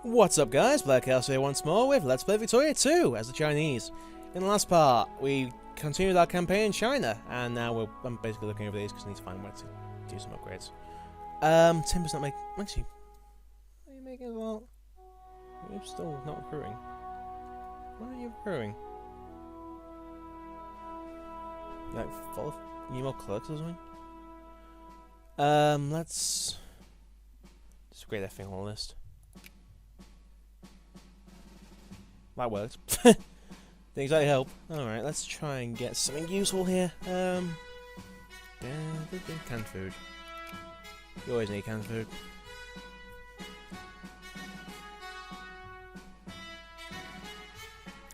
What's up guys, Black House here once more with Let's Play Victoria 2 as the Chinese. In the last part, we continued our campaign in China, and now I'm basically looking over these because I need to find where to do some upgrades. Timber's not making... Actually, what are you making as well? You're still not recruiting. Why are you recruiting? You like full of new more clerks or something? Let's... just upgrade everything on the list. That worked. Didn't exactly help. Alright, let's try and get something useful here. Canned food. You always need canned food.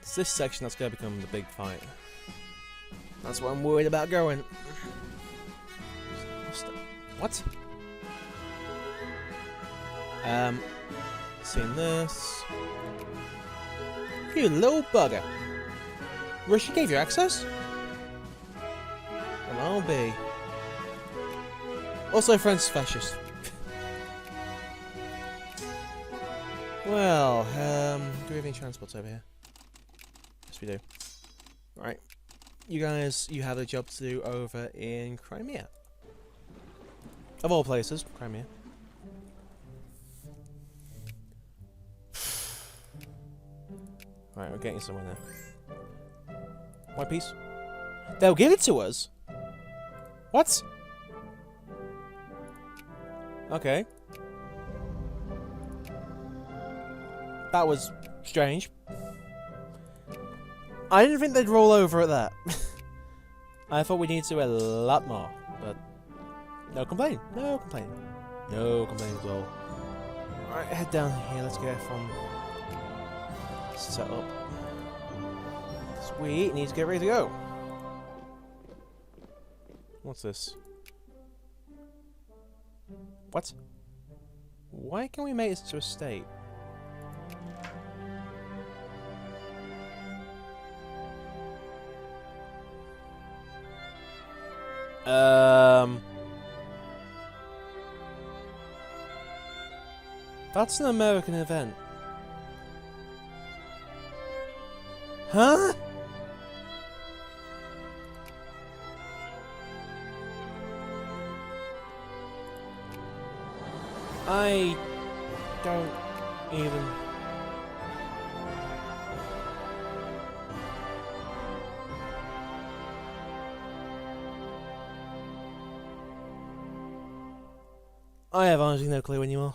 It's this section that's going to become the big fight. That's what I'm worried about going. What? Seeing this. You little bugger. Russia gave you access? Well, I'll be. Also, French fascist. Well, do we have any transports over here? Yes, we do. Right. You guys, you have a job to do over in Crimea. Of all places, Crimea. Right, we're getting somewhere now. White piece? They'll give it to us? What? Okay. That was strange. I didn't think they'd roll over at that. I thought we needed to do a lot more, but no complaint. No complaint. No complaint at all. Alright, head down here, let's get from set up. Sweet, need to get ready to go. What's this? What? Why can we make this to a state? That's an American event. Huh? I don't even... I have honestly no clue anymore.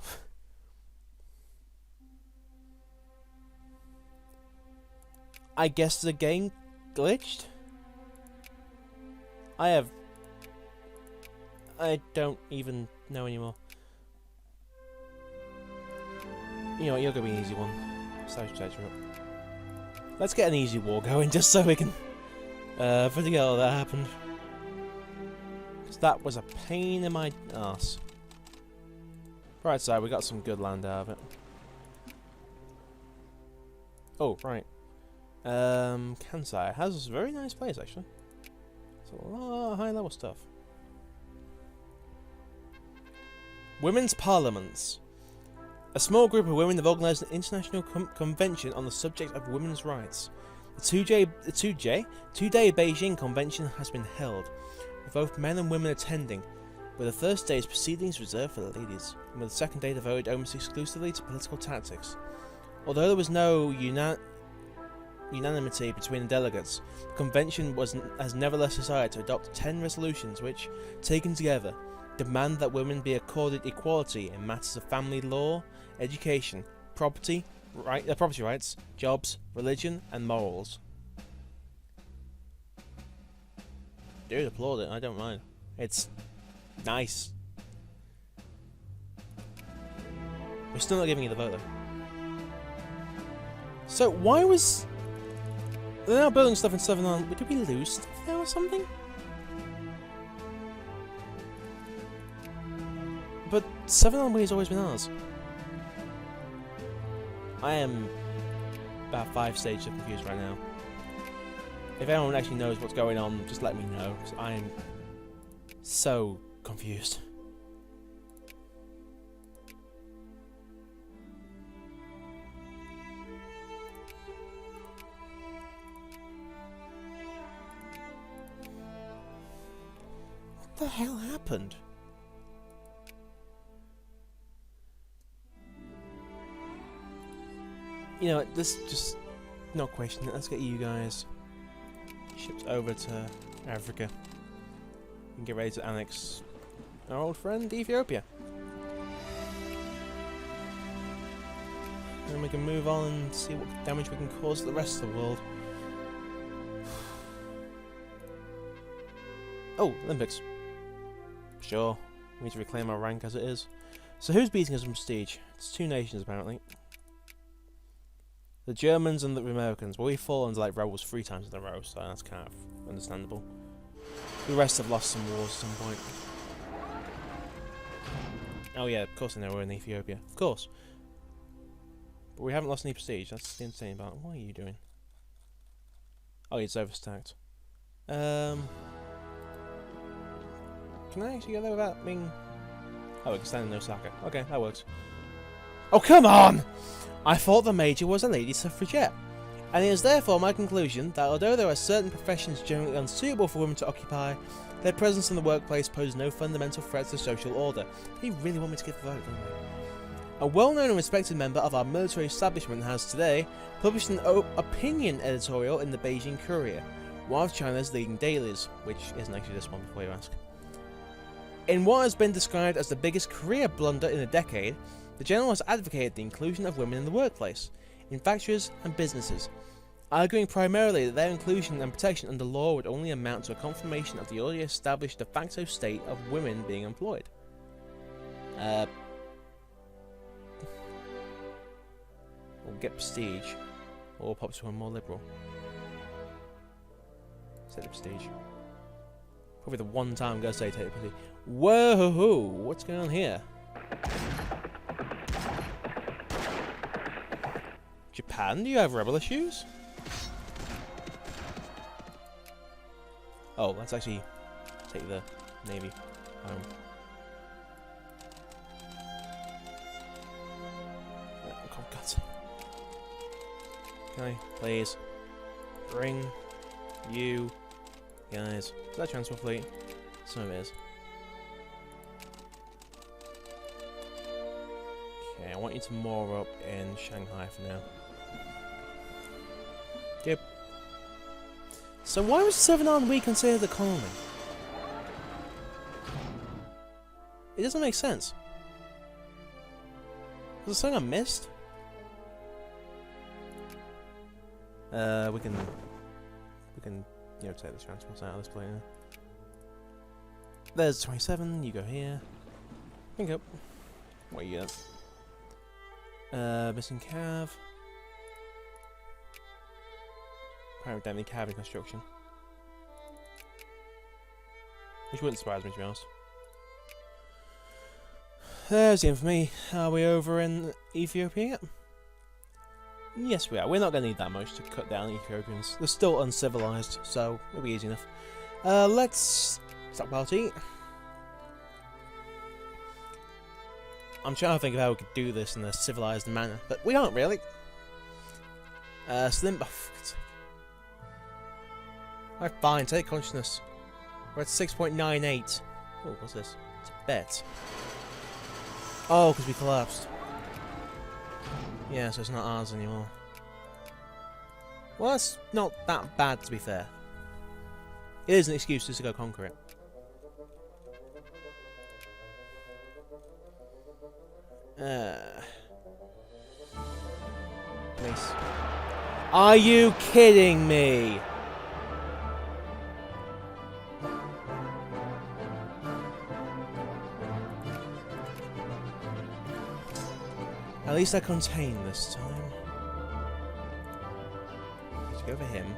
I guess the game glitched? I don't even know anymore. You know what, you're gonna be an easy one. Savage protector up. Let's get an easy war going just so we can forget all that happened. Because that was a pain in my arse. Right side, we got some good land out of it. Oh, right. Kansai has a very nice place actually. It's a lot of high level stuff. Women's Parliaments. A small group of women have organised an international convention on the subject of women's rights. The two-day Beijing convention has been held, with both men and women attending, with the first day's proceedings reserved for the ladies, and with the second day devoted almost exclusively to political tactics. Although there was no unanimity between the delegates, the convention has nevertheless decided to adopt 10 resolutions which, taken together, demand that women be accorded equality in matters of family law, education, property rights, jobs, religion, and morals. Dude, applaud it. I don't mind. It's nice. We're still not giving you the vote though. So why was... They're now building stuff in Southern Ireland. Did we lose stuff there or something? But Southern Ireland has always been ours. I am about 5 stages of confused right now. If anyone actually knows what's going on, just let me know, because I am so confused. the hell happened? You know, this just not question it. Let's get you guys shipped over to Africa and get ready to annex our old friend Ethiopia. And we can move on and see what damage we can cause to the rest of the world. Oh, Olympics. Sure, we need to reclaim our rank as it is. So who's beating us in prestige? It's 2 nations apparently. The Germans and the Americans. Well, we've fallen to like rebels 3 times in a row, so that's kind of understandable. The rest have lost some wars at some point. Oh yeah, of course they know we're in Ethiopia. Of course. But we haven't lost any prestige, that's the insane part. What are you doing? Oh, it's overstacked. Can I actually go there without being... Oh, we can stand in Osaka. Okay, that works. Oh, come on! I thought the Major was a lady suffragette, and it is therefore my conclusion that although there are certain professions generally unsuitable for women to occupy, their presence in the workplace poses no fundamental threats to social order. They really want me to get the vote, don't they? A well-known and respected member of our military establishment has today published an opinion editorial in the Beijing Courier, one of China's leading dailies, which isn't actually this one before you ask. In what has been described as the biggest career blunder in a decade, the general has advocated the inclusion of women in the workplace, in factories and businesses, arguing primarily that their inclusion and protection under law would only amount to a confirmation of the already established de facto state of women being employed. We'll get prestige, or we'll pop to a more liberal. Take the prestige. Probably the one time I'm going to say take the prestige. Whoa, what's going on here? Japan, do you have rebel issues? Oh, let's actually take the Navy home. Oh, God. Can I, please, bring you guys to that transport fleet? Some of it is. Okay, I want you to moor up in Shanghai for now. Yep. So why was Southern Ireland reconsidered a colony? It doesn't make sense. Was there something I missed? We can, you know, take the transports out of this plane. There's 27. You go here. Pick up. What you got? Missing cav. Apparently don't need cav in construction. Which wouldn't surprise me, to be honest. There's the end for me. Are we over in Ethiopia yet? Yes, we are. We're not going to need that much to cut down Ethiopians. They're still uncivilized, so it'll be easy enough. Let's stockpile to eat. I'm trying to think of how we could do this in a civilized manner, but we aren't really. Slim. Alright, fine, take consciousness. We're at 6.98. Oh, what's this? It's a bet. Oh, because we collapsed. Yeah, so it's not ours anymore. Well, that's not that bad, to be fair. It is an excuse just to go conquer it. Nice. Are you kidding me? At least I contained this time. Let's go for him.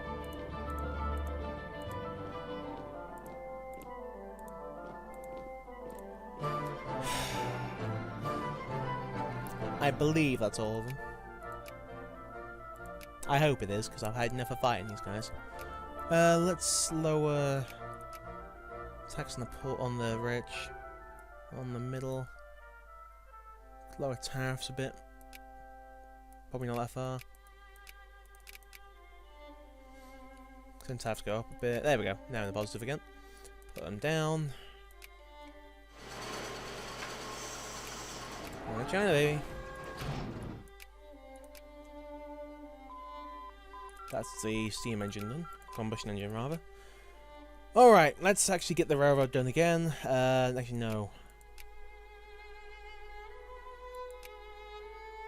I believe that's all of them. I hope it is, because I've had enough of fighting these guys. Let's lower tax on the poor, on the rich, on the middle. Lower tariffs a bit. Probably not that far. Then tariffs go up a bit. There we go. Now in the positive again. Put them down. China, baby. That's the steam engine done. Combustion engine, rather. Alright, let's actually get the railroad done again. Actually, no.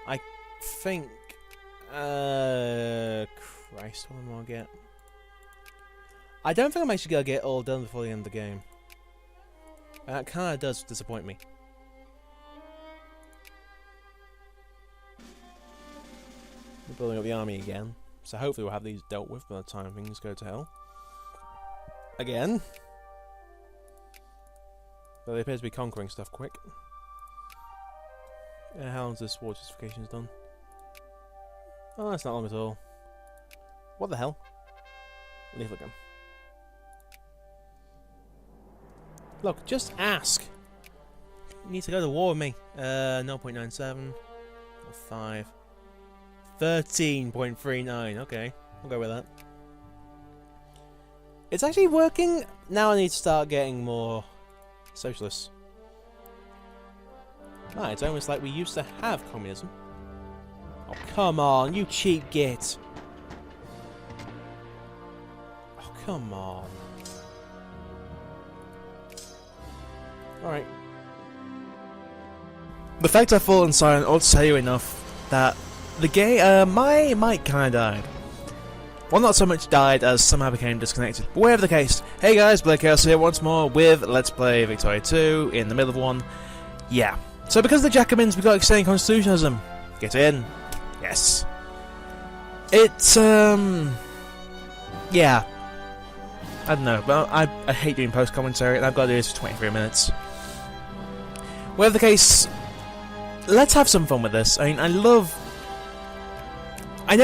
I think... Christ, what am I get? I don't think I'm actually going to get it all done before the end of the game. That kind of does disappoint me. We're building up the army again. So hopefully we'll have these dealt with by the time things go to hell. Again. But they appear to be conquering stuff quick. How long's this war justification's done? Oh, that's not long at all. What the hell? Leave it go. Look, just ask. You need to go to war with me. 0.97. 5. 13.39. Okay, we'll go with that. It's actually working. Now I need to start getting more socialists. Ah, it's almost like we used to have communism. Oh, come on, you cheap git. Oh, come on. Alright. The fact I've fallen silent ought to tell you enough that the game, my mic kinda died. Well, not so much died as somehow became disconnected. But whatever the case, hey guys, Black Chaos here once more with Let's Play Victoria 2 in the middle of one. Yeah. So because of the Jacobins, we've got extending constitutionalism. Get in. Yes. It's, yeah. I don't know, but I hate doing post-commentary, and I've got to do this for 23 minutes. Whatever the case, let's have some fun with this. I mean, I know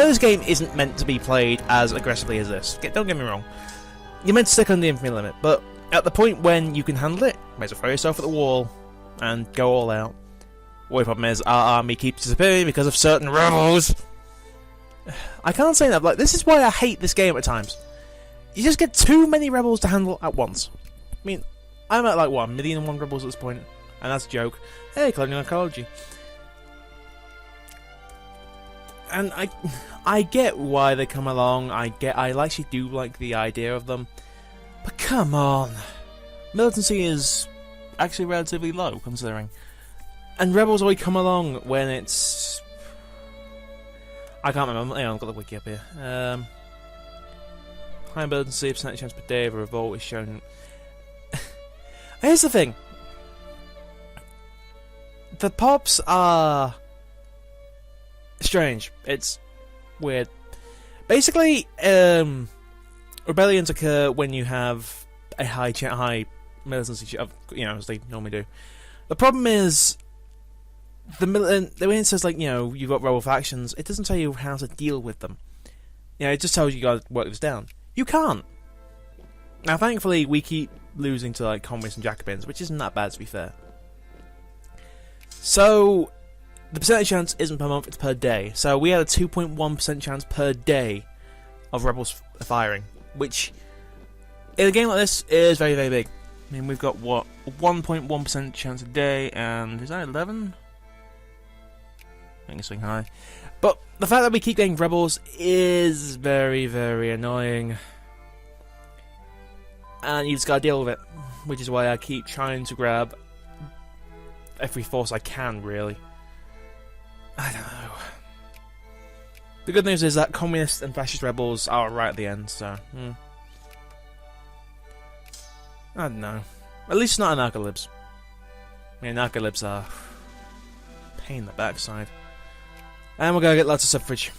this game isn't meant to be played as aggressively as this. Don't get me wrong. You're meant to stick on the infamy limit, but at the point when you can handle it, you may as well throw yourself at the wall and go all out. The problem is, our army keeps disappearing because of certain rebels. I can't say that, but like, this is why I hate this game at times. You just get too many rebels to handle at once. I mean, I'm at like, what, 1,000,001 rebels at this point? And that's a joke. Hey, colonial ecology. And I get why they come along. I actually do like the idea of them. But come on. Militancy is actually relatively low, considering. And rebels only come along when it's... I can't remember. Hang on, I've got the wiki up here. High militancy, percentage chance per day of a revolt is shown. Here's the thing. The pops are strange. It's weird. Basically, rebellions occur when you have a high militancy, you know, as they normally do. The problem is, when it says, like, you know, you've got rebel factions, it doesn't tell you how to deal with them. You know, it just tells you gotta work this down. You can't. Now, thankfully, we keep losing to, like, communists and Jacobins, which isn't that bad, to be fair. So, the percentage chance isn't per month, it's per day. So we had a 2.1% chance per day of rebels firing, which, in a game like this, is very, very big. I mean, we've got, what, 1.1% chance a day, and is that 11? I think it's something high. But the fact that we keep getting rebels is very, very annoying. And you just gotta deal with it, which is why I keep trying to grab every force I can, really. I don't know. The good news is that communist and fascist rebels are right at the end, so... I don't know. At least it's not anarcho-libs. I mean, anarcho-libs are... pain in the backside. And we're gonna get lots of suffrage.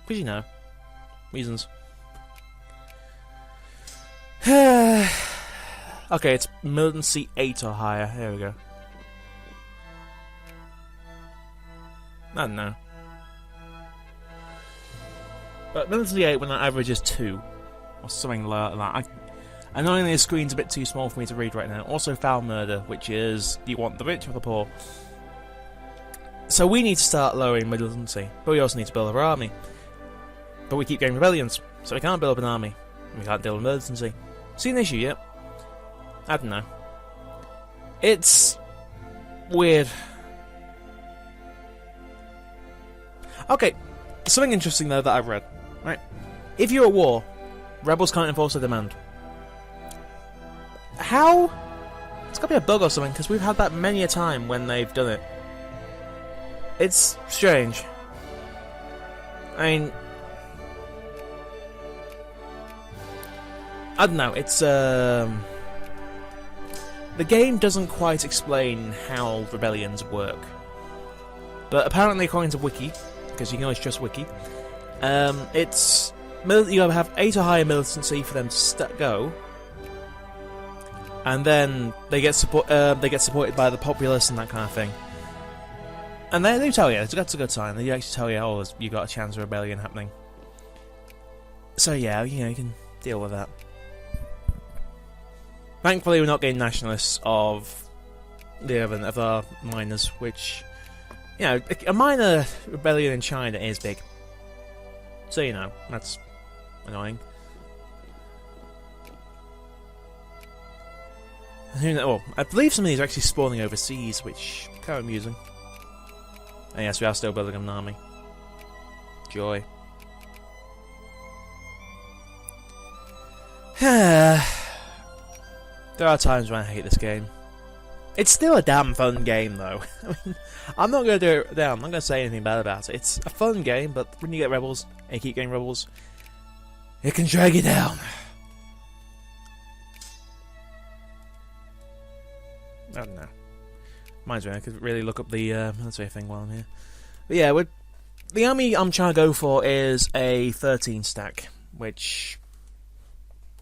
Because, you know, reasons. Okay, it's militancy 8 or higher. There we go. I don't know. But militancy 8 when that average is 2. Or something like that. Annoyingly, the screen's a bit too small for me to read right now. Also, foul murder, which is, do you want the rich or the poor? So we need to start lowering militancy, but we also need to build our army. But we keep getting rebellions, so we can't build up an army. We can't deal with militancy. See an issue yet? I don't know. It's weird. Okay, something interesting though that I've read. Right, if you're at war, rebels can't enforce a demand. How? It's got to be a bug or something, because we've had that many a time when they've done it. It's strange. I mean, I don't know. It's the game doesn't quite explain how rebellions work, but apparently, according to Wiki, because you can always trust Wiki, it's you have 8 or higher militancy for them to go, and then they get supported by the populace and that kind of thing. And they do tell you that's a good sign. They actually tell you, oh, you got a chance of rebellion happening. So yeah, you can deal with that. Thankfully, we're not getting nationalists of the other miners, which, a minor rebellion in China is big. So that's annoying. I believe some of these are actually spawning overseas, which is kind of amusing. And yes, we are still building an army. Joy. There are times when I hate this game. It's still a damn fun game, though. I mean, I'm not going to do it down. I'm not going to say anything bad about it. It's a fun game, but when you get rebels, and you keep getting rebels, it can drag you down. I don't know. Reminds me, I could really look up the military thing while I'm here. But yeah, the army I'm trying to go for is a 13 stack, which,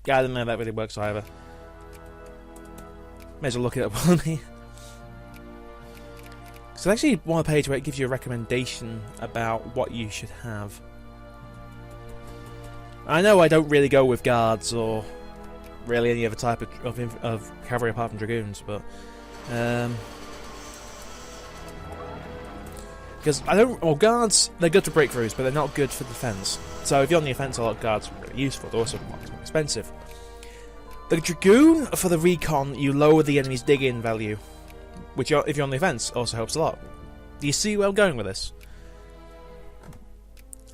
I don't know if that really works either. May as well look it up on me. So there's actually one page where it gives you a recommendation about what you should have. I know I don't really go with guards or really any other type of cavalry apart from dragoons, but because guards, they're good for breakthroughs, but they're not good for defense. So if you're on the offense, a lot of guards are really useful. They're also more expensive. The dragoon, for the recon, you lower the enemy's dig-in value, which, if you're on the offense, also helps a lot. Do you see where I'm going with this?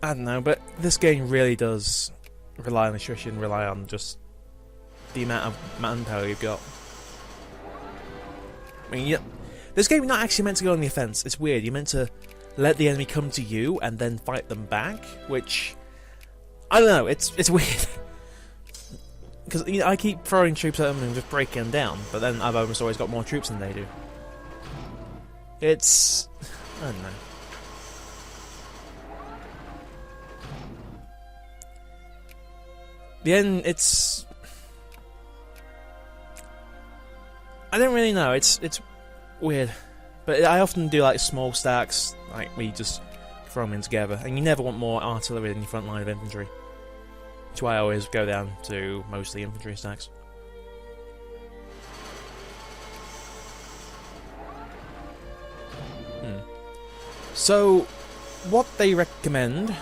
I don't know, but this game really does rely on attrition, rely on just the amount of manpower you've got. I mean, this game is not actually meant to go on the offense. It's weird. You're meant to let the enemy come to you and then fight them back, which, I don't know, it's weird. Because I keep throwing troops at them and just breaking them down, but then I've almost always got more troops than they do. It's, I don't know. The end, it's, I don't really know. It's weird, but I often do like small stacks, like where you just throw them in together, and you never want more artillery than your front line of infantry. That's why I always go down to mostly infantry stacks. So, what they recommend, I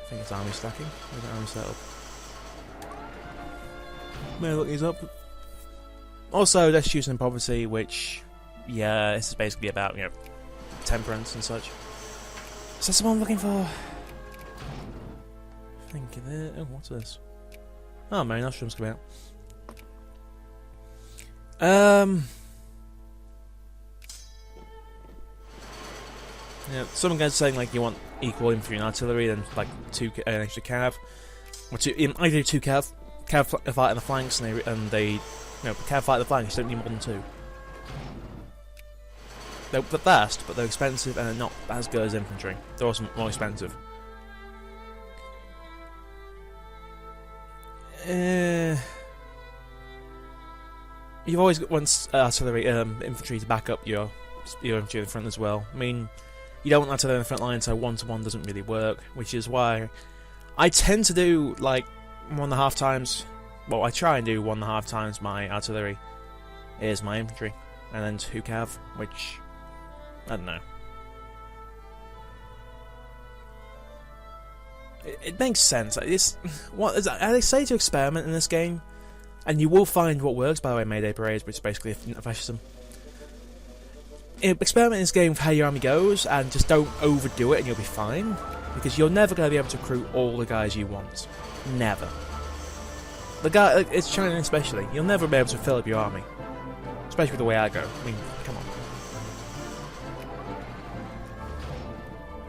think it's army stacking. Where's the army setup? May I look these up? Also, let's choose some poverty, which, yeah, this is basically about, temperance and such. Is that someone I'm looking for? I think of it. Oh, what's this? Oh, Mary Nostrum's coming out. Yeah, some guys saying like you want equal infantry and artillery, then like an extra cav, or I do 2 cav fight on the flanks, and they cav fight on the flanks. You don't need more than 2. They're the best, but they're expensive and they're not as good as infantry. They're also more expensive. You've always got artillery, infantry to back up your infantry in the front as well. I mean, you don't want artillery in the front line, so 1-to-1 doesn't really work, which is why I tend to do like 1.5 times. Well, I try and do 1.5 times my artillery is my infantry, and then 2 cav, which I don't know. It makes sense. It's they say to experiment in this game, and you will find what works. By the way, Mayday Parades, which is basically fascism. experiment in this game with how your army goes, and just don't overdo it, and you'll be fine. Because you're never going to be able to recruit all the guys you want. Never. The guy, it's China especially. You'll never be able to fill up your army, especially with the way I go. I mean, come on.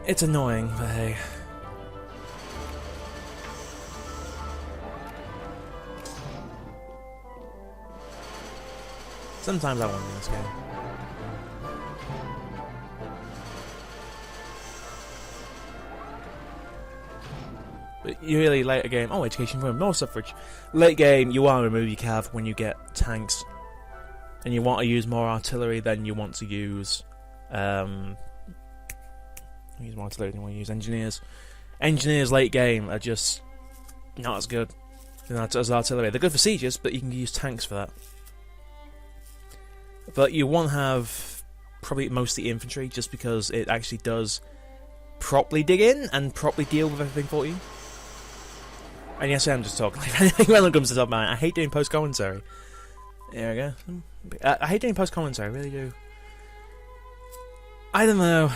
It's annoying, but hey. Sometimes I want to win this game. But you really late game. Oh, education room, more suffrage. Late game, you want to remove your cav when you get tanks, and you want to use more artillery than you want to use. Use more artillery than you want to use engineers. Engineers late game are just not as good as artillery. They're good for sieges, but you can use tanks for that. But you want to have probably mostly infantry, just because it actually does properly dig in and properly deal with everything for you. And yes, I'm just talking like anything when it comes to top man. I hate doing post commentary. There we go. I hate doing post commentary, I really do. I don't know.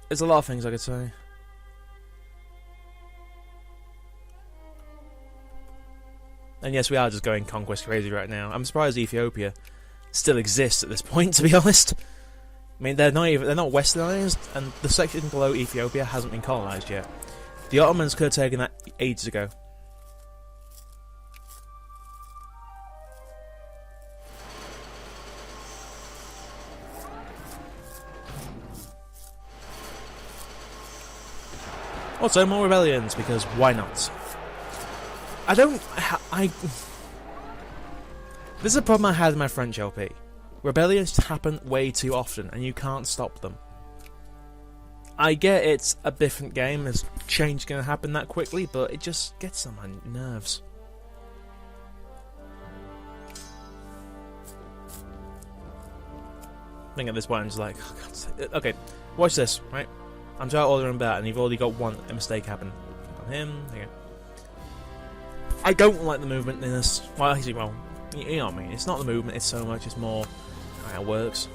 There's a lot of things I could say. And yes, we are just going conquest crazy right now. I'm surprised Ethiopia still exists at this point, to be honest. I mean, they're not westernized, and the section below Ethiopia hasn't been colonized yet. The Ottomans could have taken that ages ago. Also, more rebellions, because why not? This is a problem I had in my French LP. Rebellions happen way too often, and you can't stop them. I get it's a different game, there's change going to happen that quickly, but it just gets on my nerves. I think at this point I'm just like, oh, God's sake. Okay, watch this, right? I'm trying to order him back, and you've already got one mistake happen. On him, there you go. I don't like the movement in this. Well, actually, well, you know what I mean. It's not the movement, it's so much, it's more how it works.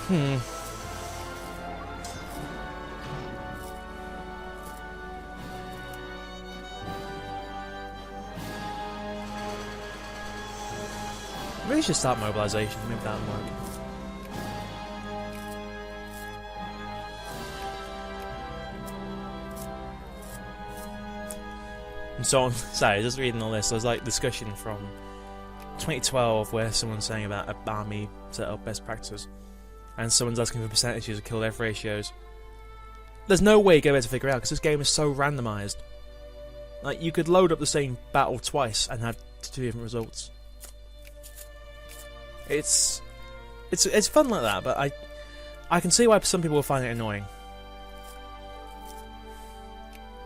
Maybe we should start mobilization, maybe that'll work. And so on, sorry, just reading all this, there's like discussion from 2012 where someone's saying about an army setup best practices, and someone's asking for percentages of kill death ratios. There's no way you're going to be able to figure it out because this game is so randomized. Like, you could load up the same battle twice and have two different results. It's fun like that, but I can see why some people will find it annoying.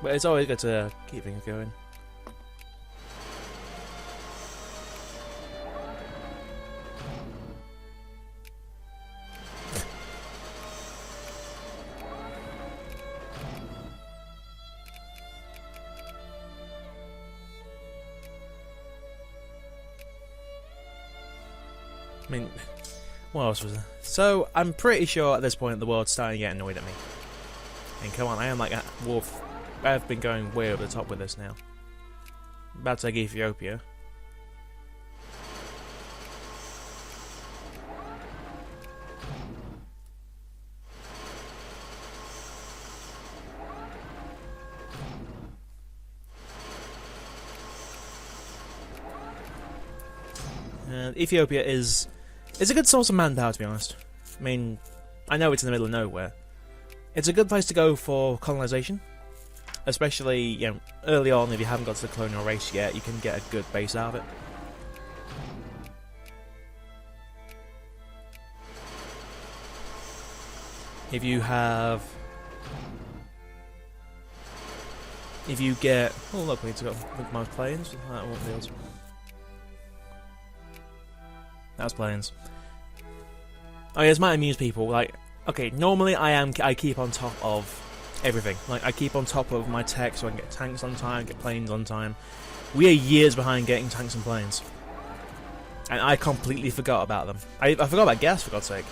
But it's always good to keep things going. I mean, what else was there? So, I'm pretty sure at this point the world's starting to get annoyed at me. And come on, I am like a wolf. I've been going way over the top with this now. About to take Ethiopia. Ethiopia is a good source of manpower, to be honest. I mean, I know it's in the middle of nowhere. It's a good place to go for colonization, especially, you know, early on. If you haven't got to the colonial race yet, you can get a good base out of it. If you get, oh look, we need to go with my planes. That won't be able to. That was planes. I mean, this might amuse people. Like, okay, normally I keep on top of everything. Like, I keep on top of my tech so I can get tanks on time, get planes on time. We are years behind getting tanks and planes. And I completely forgot about them. I forgot about gas, for God's sake.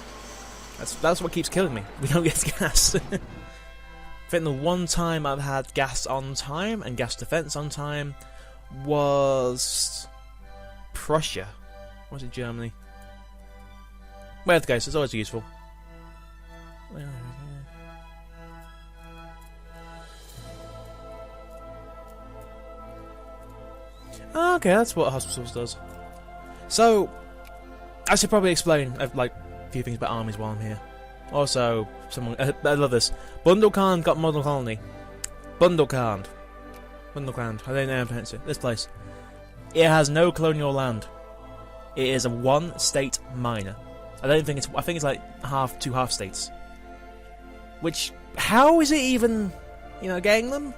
That's what keeps killing me. We don't get gas. I think the one time I've had gas on time and gas defense on time was Prussia. Or was it Germany? Whatever the case, it's always useful. Okay, that's what hospitals does. So, I should probably explain like a few things about armies while I'm here. Also, I love this. Bundelkhand got model colony. Bundelkhand. I don't know how to pronounce it. This place. It has no colonial land. It is a one-state minor. I think it's like two half states. Which, how is it even, getting them?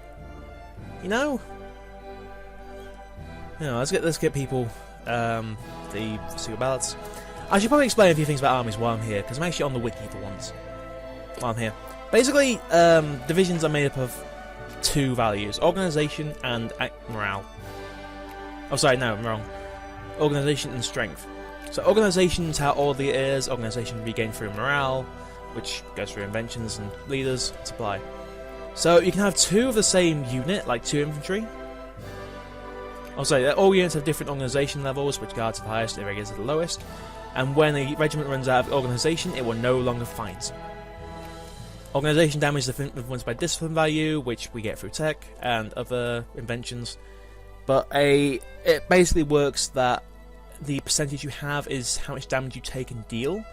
Let's get people the secret ballots. I should probably explain a few things about armies while I'm here, because I'm actually on the wiki for once. While I'm here, basically, divisions are made up of two values: organization and morale. Oh, sorry, no, I'm wrong. Organization and strength. So organization's how orderly it is. Organization regain through morale, which goes through inventions and leaders, supply. So you can have two of the same unit, like two infantry. I'll say that all units have different organization levels, which guards are the highest, irregulars are the lowest. And when a regiment runs out of organization, it will no longer fight. Organization damage is influenced by discipline value, which we get through tech and other inventions. But it basically works that the percentage you have is how much damage you take and deal.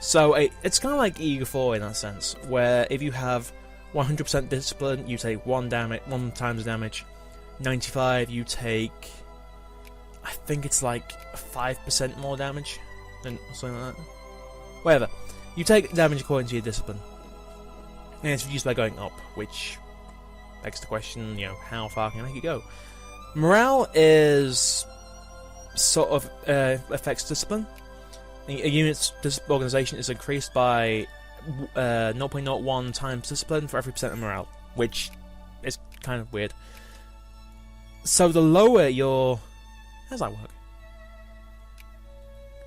So it's kind of like EU4 in that sense, where if you have 100% discipline, you take one times damage. 95, you take, I think it's like 5% more damage, and something like that. Whatever. You take damage according to your discipline, and it's reduced by going up, which begs the question, how far can I make it go? Morale is sort of affects discipline. A unit's organization is increased by 0.01 times discipline for every percent of morale, which is kind of weird. So the lower your... How does that work?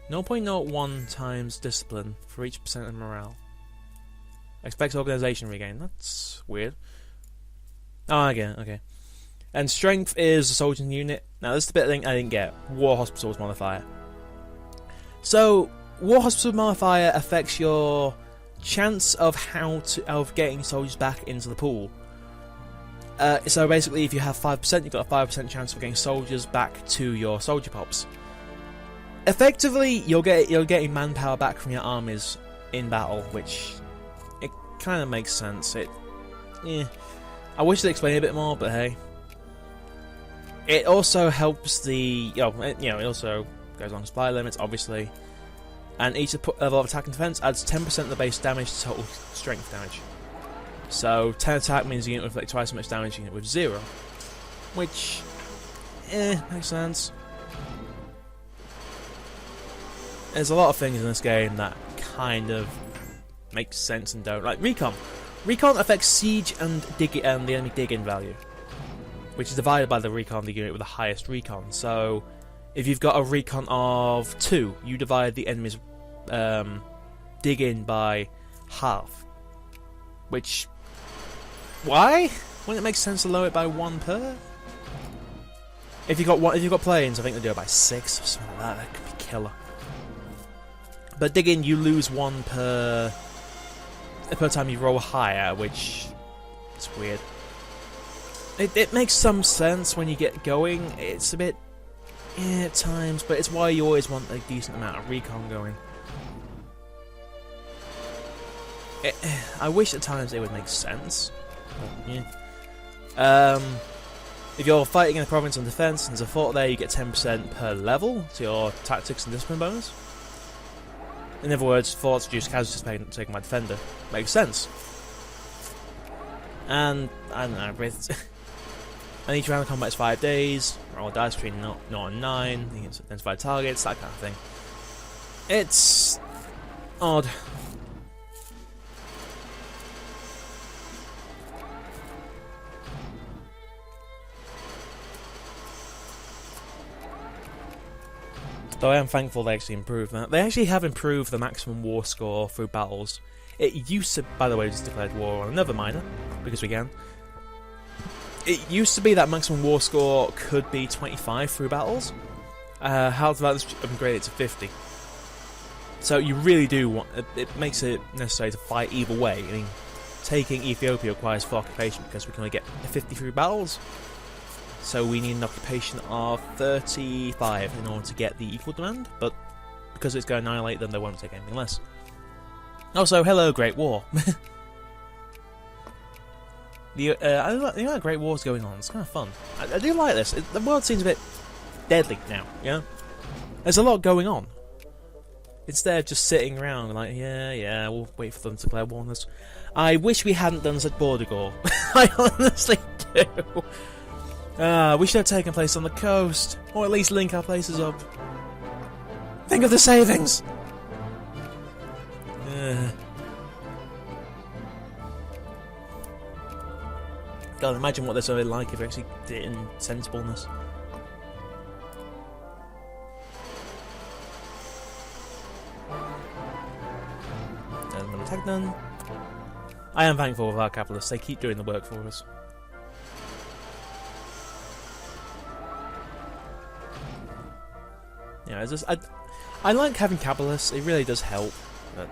0.01 times discipline for each percent of morale. Expects organization regain. That's weird. Oh, again, okay. And strength is a soldier unit. Now, this is the bit I didn't get. War hospitals modifier. So, war hospital modifier affects your chance of getting soldiers back into the pool. So basically, if you have 5%, you've got a 5% chance of getting soldiers back to your soldier pops. Effectively, you're getting manpower back from your armies in battle, which it kind of makes sense. I wish they'd explain it a bit more, but hey. It also helps the it also goes on supply limits, obviously, and each level of attack and defense adds 10% of the base damage to total strength damage. So 10 attack means the unit will inflict twice as much damage as a unit with 0. Which, makes sense. There's a lot of things in this game that kind of make sense and don't. Like recon. Recon affects siege and the enemy dig-in value, which is divided by the recon of the unit with the highest recon. So if you've got a recon of 2, you divide the enemy's dig-in by half. Which... Why? Wouldn't it make sense to lower it by 1 per? If you've got planes, I think they do it by 6 or something like that. That could be killer. But dig-in, you lose 1 per time you roll higher, which is weird. It makes some sense when you get going. It's a bit at times, but it's why you always want a decent amount of recon going. I wish at times it would make sense. But, yeah. If you're fighting in a province on defense and there's a fort there, you get 10% per level to your tactics and discipline bonus. In other words, forts reduce casualties taken by defender. Makes sense. And I don't know. And each round of combat is 5 days. Roll dice between 0 and 9. You can identify targets, that kind of thing. It's Odd. Though I am thankful they actually improved that. They actually have improved the maximum war score through battles. It used to, by the way, just declared war on another minor, because we can. It used to be that maximum war score could be 25 through battles. How's that upgraded to 50? So you really do want... It makes it necessary to fight either way. I mean, taking Ethiopia requires full occupation because we can only get 50 through battles. So we need an occupation of 35 in order to get the equal demand, but because it's going to annihilate them, they won't take anything less. Also, hello, Great War. I like Great War's going on. It's kind of fun. I do like this. The world seems a bit deadly now, you know? There's a lot going on. Instead of just sitting around like, yeah, we'll wait for them to declare war on us. I wish we hadn't done such border gore. I honestly do. We should have taken place on the coast, or at least link our places up. Think of the savings! God, imagine what this would be like if we actually did it in sensibleness. An attack done. I am thankful for our capitalists, they keep doing the work for us. Yeah, it's just, I like having capitalists, it really does help, but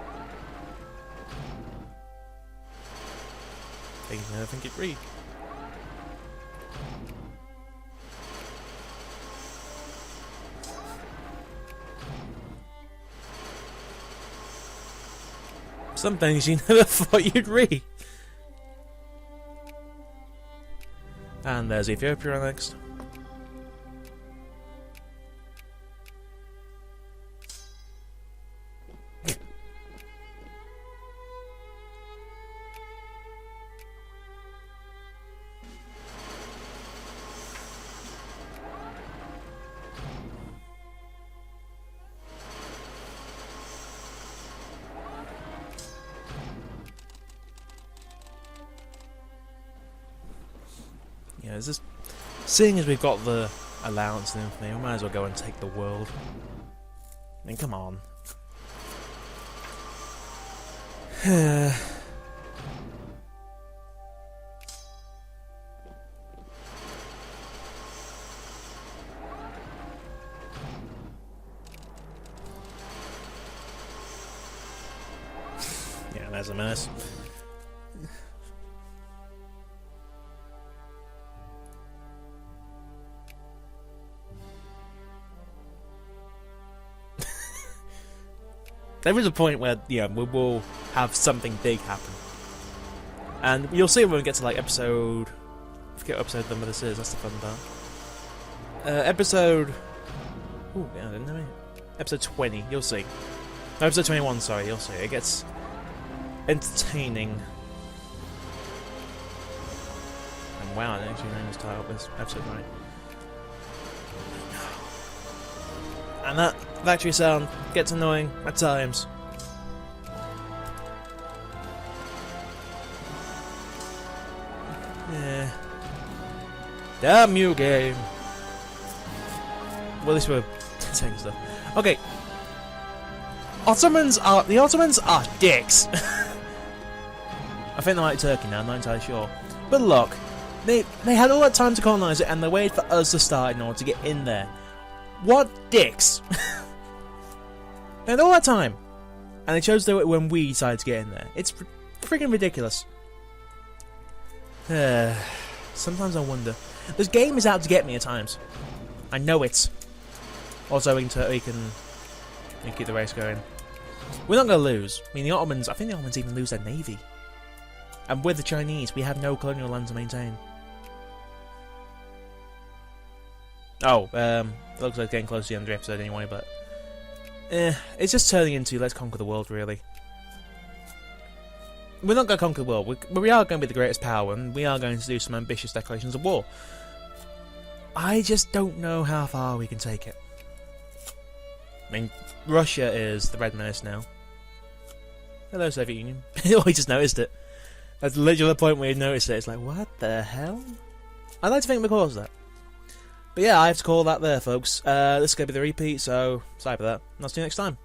I think it read. Some things you never thought you'd read. And there's Ethiopia next. Yeah, it's just seeing as we've got the allowance and everything, we might as well go and take the world. I mean, come on. Yeah, that's a mess. There is a point where, yeah, we will have something big happen. And you'll see when we get to, like, episode... I forget what episode number this is, that's the fun part. Episode... Ooh, yeah, didn't I? Episode 20, you'll see. No, episode 21, sorry, you'll see. It gets entertaining. And wow, I didn't actually name this title of this episode right. And that factory sound gets annoying at times. Yeah. Damn you, game. Well, at least we're saying stuff. Okay. The Ottomans are dicks. I think they're like Turkey now, I'm not entirely sure. But look, they had all that time to colonise it and they waited for us to start in order to get in there. What dicks! They had all that time, and they chose to do it when we decided to get in there. It's freaking ridiculous. Sometimes I wonder. This game is out to get me at times. I know it. Also, we can keep the race going. We're not going to lose. I mean, the Ottomans. I think the Ottomans even lose their navy. And with the Chinese, we have no colonial land to maintain. Oh, it looks like it's getting close to the end of the episode anyway, but... it's just turning into let's conquer the world, really. We're not going to conquer the world, we are going to be the greatest power, and we are going to do some ambitious declarations of war. I just don't know how far we can take it. I mean, Russia is the Red Menace now. Hello, Soviet Union. Oh, he just noticed it. That's literally the point where he noticed it. It's like, what the hell? I'd like to think we caused that. But yeah, I have to call that there, folks. This is going to be the repeat, so sorry for that. And I'll see you next time.